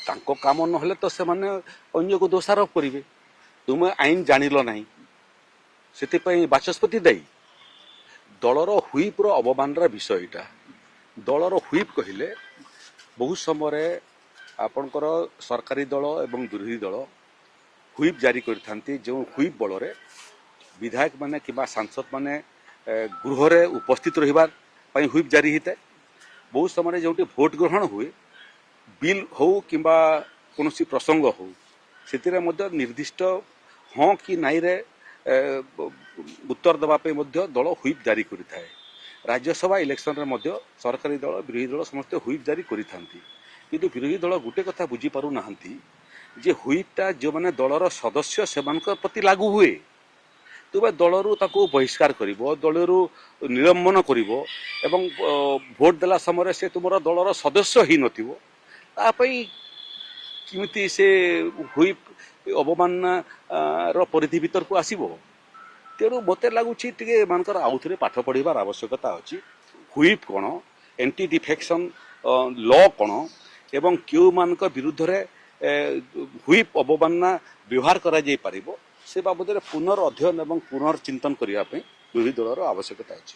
ତାଙ୍କ କାମ ନହେଲେ ତ ସେମାନେ ଅନ୍ୟକୁ ଦୋଷାରୋପ କରିବେ। ତୁମେ ଆଇନ ଜାଣିଲ ନାହିଁ, ସେଥିପାଇଁ ବାଚସ୍ପତି ଦାୟୀ। ଦଳର ହୁଇପ୍ର ଅବମାନର ବିଷୟ ଏଇଟା। ଦଳର ହୁଇପ୍ କହିଲେ ବହୁତ ସମୟରେ ଆପଣଙ୍କର ସରକାରୀ ଦଳ ଏବଂ ବିରୋଧୀ ଦଳ ହୁଇପ୍ ଜାରି କରିଥାନ୍ତି, ଯେଉଁ ହୁଇପ୍ ବଳରେ ବିଧାୟକ ମାନେ କିମ୍ବା ସାଂସଦ ମାନେ ଗୃହରେ ଉପସ୍ଥିତ ରହିବା ପାଇଁ ହୁଇପ୍ ଜାରି ହୋଇଥାଏ। ବହୁତ ସମୟରେ ଯେଉଁଠି ଭୋଟ ଗ୍ରହଣ ହୁଏ, ବିଲ୍ ହଉ କିମ୍ବା କୌଣସି ପ୍ରସଙ୍ଗ ହଉ, ସେଥିରେ ମଧ୍ୟ ନିର୍ଦ୍ଦିଷ୍ଟ ହଁ କି ନାଇଁରେ ଉତ୍ତର ଦେବା ପାଇଁ ମଧ୍ୟ ଦଳ ହୁଇପ୍ ଜାରି କରିଥାଏ। ରାଜ୍ୟସଭା ଇଲେକ୍ସନରେ ମଧ୍ୟ ସରକାରୀ ଦଳ ବିରୋଧୀ ଦଳ ସମସ୍ତେ ହୁଇପ୍ ଜାରି କରିଥାନ୍ତି। କିନ୍ତୁ ବିରୋଧୀ ଦଳ ଗୋଟେ କଥା ବୁଝିପାରୁନାହାନ୍ତି ଯେ ହୁଇପ୍ଟା ଯେଉଁମାନେ ଦଳର ସଦସ୍ୟ ସେମାନଙ୍କ ପ୍ରତି ଲାଗୁ ହୁଏ। ତୁମେ ଦଳରୁ ତାକୁ ବହିଷ୍କାର କରିବ, ଦଳରୁ ନିଲମ୍ବନ କରିବ ଏବଂ ଭୋଟ ଦେଲା ସମୟରେ ସେ ତୁମର ଦଳର ସଦସ୍ୟ ହେଇନଥିବ, ତା ପାଇଁ କେମିତି ସେ ହୁଇପ୍ ଅବମାନନାର ପରିଧି ଭିତରକୁ ଆସିବ? ତେଣୁ ମୋତେ ଲାଗୁଛି ଟିକେ ଏମାନଙ୍କର ଆଉଥରେ ପାଠ ପଢ଼ିବାର ଆବଶ୍ୟକତା ଅଛି। ହୁଇପ୍ କ'ଣ, ଏଣ୍ଟି ଡିଫେକ୍ସନ୍ ଲ କ'ଣ ଏବଂ କେଉଁମାନଙ୍କ ବିରୁଦ୍ଧରେ ହୁଇପ୍ ଅବମାନନା ବ୍ୟବହାର କରାଯାଇପାରିବ, ସେ ବାବଦରେ ପୁନର୍ଅଧ୍ୟୟନ ଏବଂ ପୁନର୍ଚିନ୍ତନ କରିବା ପାଇଁ ବିରୋଧୀ ଦଳର ଆବଶ୍ୟକତା ଅଛି।